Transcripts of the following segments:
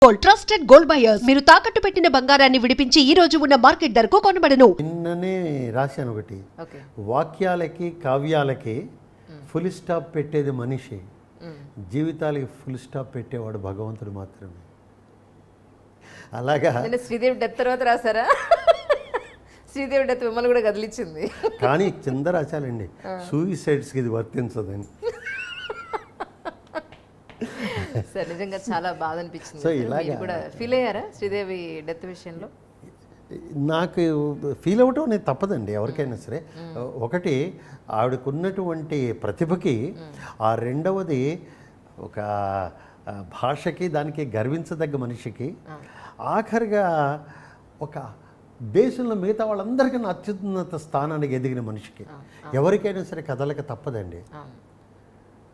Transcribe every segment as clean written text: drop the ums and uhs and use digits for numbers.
Trusted gold buyers మీరు తాకట్టు పెట్టిన బంగారాన్ని విడిపించి ఈ రోజు ఉన్న మార్కెట్ ధరకు కొనబడను. నిన్ననే రాశాను ఒకటి, వాక్యాలకి కావ్యాలకి ఫుల్ స్టాప్ పెట్టేది మనిషి, జీవితాలకి ఫుల్ స్టాప్ పెట్టేవాడు భగవంతుడు మాత్రమే. అలాగా శ్రీదేవి డెత్ తర్వాత రాశారా? శ్రీదేవి డెత్ మిమ్మల్ని కూడా కదిలించింది. కానీ కింద రాశాలండి, సూయిసైడ్స్కి ఇది వర్తించదని. సార్ నిజంగా చాలా బాధ అనిపించింది. సో ఇలాగా కూడా ఫీల్ అయ్యారా శ్రీదేవి డెత్ విషయంలో? నాకు ఫీల్ అవ్వటం అనేది తప్పదండి ఎవరికైనా సరే. ఒకటి ఆవిడకున్నటువంటి ప్రతిభకి, ఆ రెండవది ఒక భాషకి దానికి గర్వించదగ్గ మనిషికి, ఆఖరిగా ఒక దేశంలో మిగతా వాళ్ళందరికన్నా అత్యున్నత స్థానానికి ఎదిగిన మనిషికి ఎవరికైనా సరే కదలక తప్పదండి.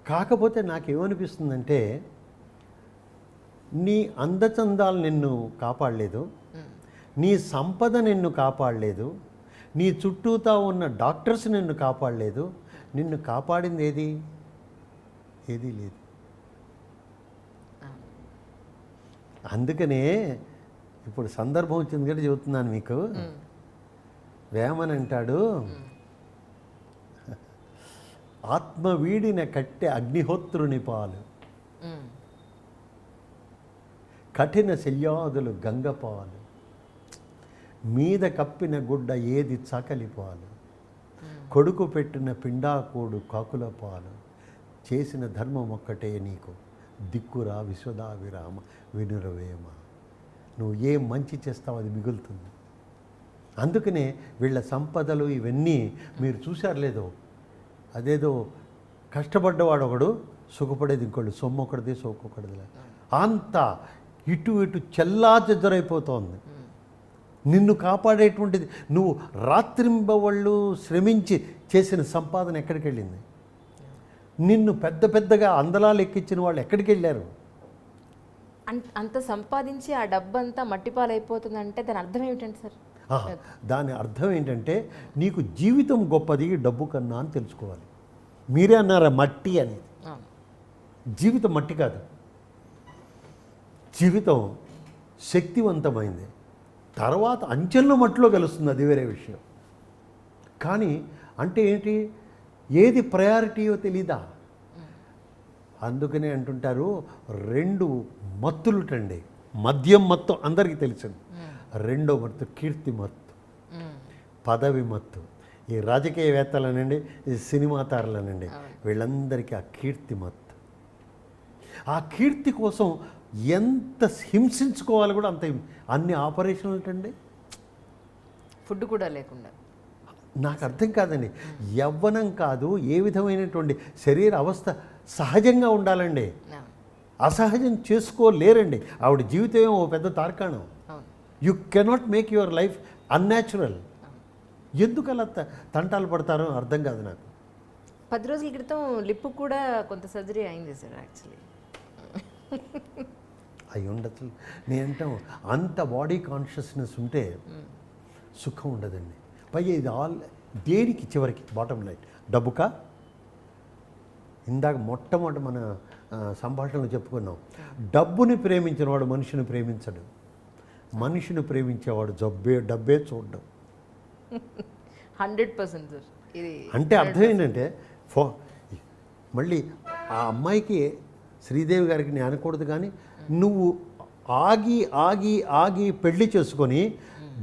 కాకపోతే నాకేమనిపిస్తుందంటే, నీ అందచందాలు నిన్ను కాపాడలేదు, నీ సంపద నిన్ను కాపాడలేదు, నీ చుట్టూతా ఉన్న డాక్టర్స్ నిన్ను కాపాడలేదు, నిన్ను కాపాడింది ఏది? ఏదీ లేదు. అందుకనే ఇప్పుడు సందర్భం వచ్చింది కదా చెబుతున్నాను మీకు. వేమన్ అంటాడు, ఆత్మ వీడిన కట్టె అగ్నిహోత్రుని పాలు, కఠిన శల్యాదులు గంగపాలు, మీద కప్పిన గుడ్డ ఏది చకలి పాలు, కొడుకు పెట్టిన పిండాకోడు కాకుల పాలు, చేసిన ధర్మం ఒక్కటే నీకు దిక్కురా విశ్వదావిరామ వినురవేమ. నువ్వు ఏం మంచి చేస్తావు అది మిగులుతుంది. అందుకనే వీళ్ళ సంపదలు ఇవన్నీ మీరు చూశారు లేదో, అదేదో కష్టపడ్డవాడు ఒకడు, సుఖపడేది ఇంకోటి, సొమ్ము ఒకటిది సోకొకటిది, అంతా ఇటు ఇటు చెల్లాచెదరైపోతోంది. నిన్ను కాపాడేటువంటిది, నువ్వు రాత్రింబవళ్ళు శ్రమించి చేసిన సంపాదన ఎక్కడికి వెళ్ళింది? నిన్ను పెద్ద పెద్దగా అందలాలు ఎక్కించిన వాళ్ళు ఎక్కడికి వెళ్ళారు? అంత సంపాదించి ఆ డబ్బంతా మట్టిపాలైపోతుందంటే దాని అర్థం ఏమిటంటే సార్? దాని అర్థం ఏంటంటే, నీకు జీవితం గొప్పది డబ్బు కన్నా అని తెలుసుకోవాలి. మీరే అన్నారా మట్టి అని. జీవితం మట్టి కాదు, జీవితం శక్తివంతమైంది. తర్వాత అంచెల్లో మట్టిలో కలుస్తుంది, అది వేరే విషయం. కానీ అంటే ఏంటి, ఏది ప్రయారిటీయో తెలీదా? అందుకనే అంటుంటారు, రెండు మత్తులుటండి. మద్యం మత్తు అందరికీ తెలిసింది, రెండో మత్తు కీర్తి మత్తు, పదవి మత్తు. ఈ రాజకీయవేత్తలనండి, ఈ సినిమా తారలనండి, వీళ్ళందరికీ ఆ కీర్తి మత్తు. ఆ కీర్తి కోసం ఎంత హింసించుకోవాలి కూడా అంత. అన్ని ఆపరేషన్లు ఏంటండి, ఫుడ్ కూడా లేకుండా. నాకు అర్థం కాదండి. యవ్వనం కాదు, ఏ విధమైనటువంటి శరీర అవస్థ సహజంగా ఉండాలండి. అసహజం చేసుకోలేరండి. ఆవిడ జీవితం ఓ పెద్ద తార్కాణం. You cannot make your life unnatural. ఎందుకు అలా తంటాలు పడతారో అర్థం కాదు నాకు. 10 రోజుల క్రితం లిప్ కూడా కొంత సర్జరీ అయింది సార్. యాక్చువల్లీ అయి ఉండదు. నేనంటాం, అంత బాడీ కాన్షియస్నెస్ ఉంటే సుఖం ఉండదండి. పైగా ఇది ఆల్ దేనికి చివరికి బాటమ్ లైన్ డబ్బుకా? ఇందాక మొట్టమొదటి మన సంభాషణలో చెప్పుకున్నాం, డబ్బుని ప్రేమించిన వాడు మనిషిని ప్రేమించడు, మనిషిని ప్రేమించేవాడు డబ్బే చూడడం. 100% సార్. ఇది అంటే అర్థం ఏంటంటే, మళ్ళీ ఆ అమ్మాయికి శ్రీదేవి గారికి నేను అనకూడదు, కానీ నువ్వు ఆగి ఆగి ఆగి పెళ్లి చేసుకొని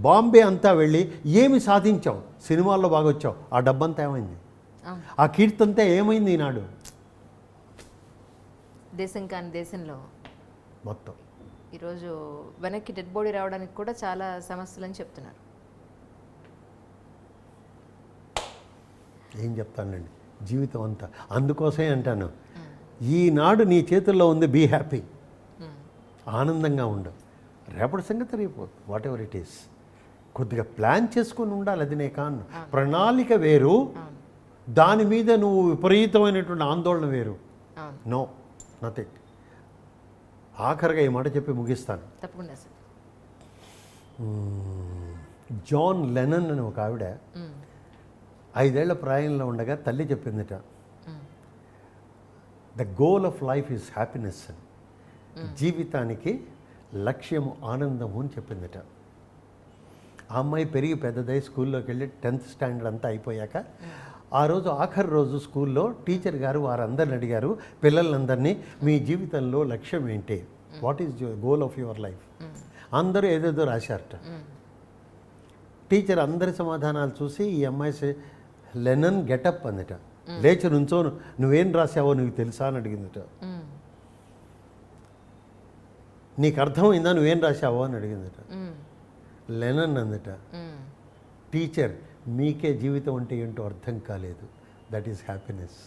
బాంబే అంతా వెళ్ళి ఏమి సాధించావు? సినిమాల్లో బాగా వచ్చావు, ఆ డబ్బంతా ఏమైంది? ఆ కీర్తి అంతా ఏమైంది ఈనాడు? దేశం కాని దేశంలో మొత్తం ఈరోజు వెనక్కి డెడ్ బాడీ రావడానికి కూడా చాలా సమస్యలు అని చెప్తున్నారు. ఏం చెప్తానండి, జీవితం అంతా. అందుకోసమే అంటాను, ఈనాడు నీ చేతుల్లో ఉంది, బీ హ్యాపీ, ఆనందంగా ఉండు. రేపటి సంగతి రేపు, వాట్ ఎవర్ ఇట్ ఈస్. కొద్దిగా ప్లాన్ చేసుకొని ఉండాలి, అది నే కాను. ప్రణాళిక వేరు, దాని మీద నువ్వు విపరీతమైనటువంటి ఆందోళన వేరు. No, nothing. ఆఖరిగా ఈ మాట చెప్పి ముగిస్తాను. తప్పకుండా సార్. జాన్ లెనన్ అని ఒక ఆవిడ 5 ఏళ్ల ప్రాయంలో ఉండగా తల్లి చెప్పిందిట, the goal of life is happiness అని. జీవితానికి లక్ష్యము ఆనందము అని చెప్పిందట. ఆ అమ్మాయి పెరిగి పెద్దదై స్కూల్లోకి వెళ్ళి 10th స్టాండర్డ్ అంతా అయిపోయాక ఆ రోజు ఆఖరి రోజు స్కూల్లో టీచర్ గారు వారందరిని అడిగారు, పిల్లలందరినీ మీ జీవితంలో లక్ష్యం ఏంటి, what is goal of your life. అందరూ ఏదేదో రాశారట. టీచర్ అందరి సమాధానాలు చూసి ఈ అమ్మాయి లెనన్ గెటప్ అందట. లేచి నుంచో నువ్వేం రాసావో నీకు తెలుసా అని అడిగిందట. నీకు అర్థమైందా నువ్వేం రాసావో అని అడిగిందట. లెనన్ అందట, టీచర్ మీకే జీవితం అంటే ఏంటో అర్థం కాలేదు, దట్ ఈస్ హ్యాపీనెస్.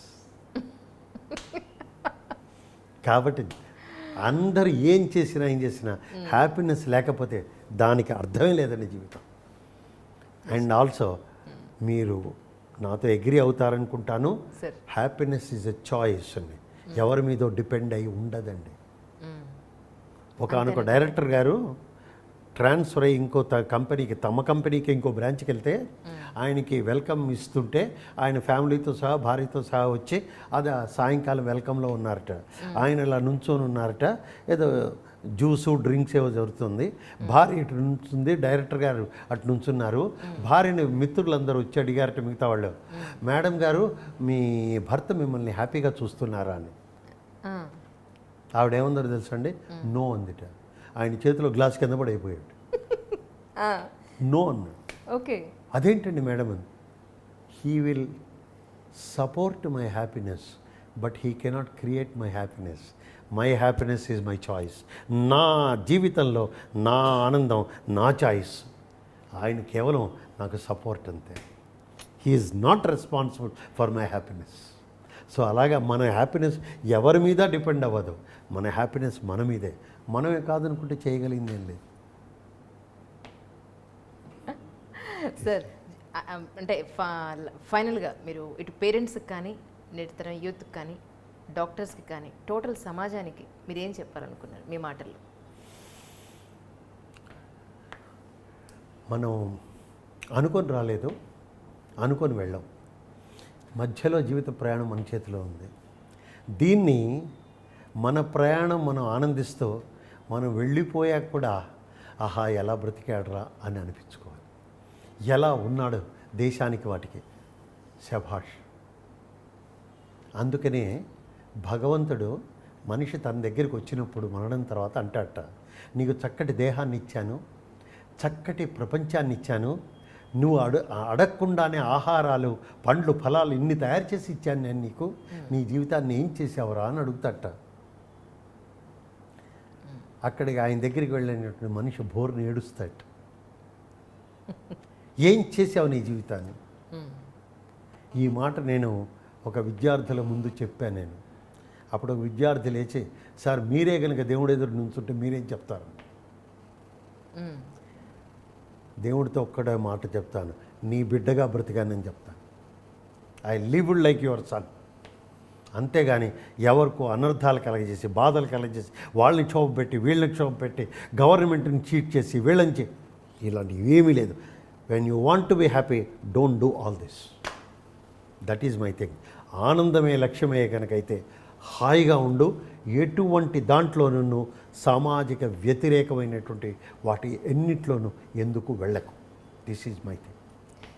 కాబట్టి అందరు ఏం చేసినా హ్యాపీనెస్ లేకపోతే దానికి అర్థమే లేదండి జీవితం. అండ్ ఆల్సో మీరు నాతో అగ్రీ అవుతారనుకుంటాను, హ్యాపీనెస్ ఈజ్ ఎ చాయిస్ అండి, ఎవరి మీదో డిపెండ్ అయి ఉండదండి. ఒకనొక డైరెక్టర్ గారు ట్రాన్స్ఫర్ అయ్యి ఇంకో కంపెనీకి, తమ కంపెనీకి ఇంకో బ్రాంచ్కి వెళ్తే ఆయనకి వెల్కమ్ ఇస్తుంటే ఆయన ఫ్యామిలీతో సహా భార్యతో సహా వచ్చి అది సాయంకాలం వెల్కమ్లో ఉన్నారట. ఆయన ఇలా నుంచొని ఉన్నారట, ఏదో జ్యూసు డ్రింక్స్ ఏవో జరుగుతుంది. భార్య ఇటు నుంచుంది, డైరెక్టర్ గారు అటు నుంచున్నారు. భార్యని మిత్రులందరూ వచ్చి అడిగారట మిగతా వాళ్ళు, మేడం గారు మీ భర్త మిమ్మల్ని హ్యాపీగా చూస్తున్నారా అని. ఆవిడేముందో తెలుసండి, నో అందిట. ఆయన చేతిలో గ్లాస్ కింద పడి అయిపోయాడు. నో అన్నాడు. ఓకే, అదేంటండి మేడం అని. He will support my happiness but he cannot create my happiness. My happiness is my choice. నా జీవితంలో నా ఆనందం నా చాయిస్. ఆయన కేవలం నాకు సపోర్ట్ అంతే. He is not responsible for my happiness. So అలాగా మన హ్యాపీనెస్ ఎవరి మీద డిపెండ్ అవ్వదు, మన హ్యాపీనెస్ మన మీదే. మనమే కాదనుకుంటే చేయగలిగింది ఏం లేదు. సార్ అంటే ఫైనల్గా మీరు ఇటు పేరెంట్స్కి కానీ, నేటి యూత్కి కానీ, డాక్టర్స్కి కానీ, టోటల్ సమాజానికి మీరు ఏం చెప్పాలనుకున్నారు మీ మాటల్లో? మనం అనుకొని రాలేదు, అనుకొని వెళ్ళాం. మధ్యలో జీవిత ప్రయాణం మన చేతిలో ఉంది. దీన్ని మన ప్రయాణం మనం ఆనందిస్తూ మనం వెళ్ళిపోయాక కూడా ఆహా ఎలా బ్రతికాడరా అని అనిపించుకోవాలి. ఎలా ఉన్నాడు దేశానికి వాటికి శభాష్. అందుకనే భగవంతుడు మనిషి తన దగ్గరికి వచ్చినప్పుడు మరణం తర్వాత అంటాడట, నీకు చక్కటి దేహాన్ని ఇచ్చాను, చక్కటి ప్రపంచాన్ని ఇచ్చాను, నువ్వు అడగకుండానే ఆహారాలు పండ్లు ఫలాలు ఇన్ని తయారు చేసి ఇచ్చాను నేను నీకు, నీ జీవితాన్ని ఏం చేసావురా అని అడుగుతాట. అక్కడికి ఆయన దగ్గరికి వెళ్ళినటువంటి మనిషి బోర్ని ఏడుస్తాట, ఏం చేసావు నీ జీవితాన్ని. ఈ మాట నేను ఒక విద్యార్థుల ముందు చెప్పాను నేను. అప్పుడు ఒక విద్యార్థి లేచి, సార్ మీరే కనుక దేవుడు ఎదురు నుంచుంటే మీరేం చెప్తారు? దేవుడితో ఒక్కడే మాట చెప్తాను, నీ బిడ్డగా బ్రతికానని చెప్తాను. I lived like your son. అంతేగాని ఎవరికో అనర్థాలు కలగజేసి బాధలు కలగజేసి వాళ్ళని క్షోభ పెట్టి వీళ్ళని క్షోభ పెట్టి గవర్నమెంట్ని చీట్ చేసి వీళ్ళని ఇలాంటివి ఏమీ లేదు. When you want to be happy don't do all this. That is my thing. ఆనందమే లక్ష్యమే కనుకైతే హాయిగా ఉండు. ఎటువంటి దాంట్లోనూ సామాజిక వ్యతిరేకమైనటువంటి వాటి ఎన్నిట్లోనూ ఎందుకు వెళ్ళకు. This is my thing.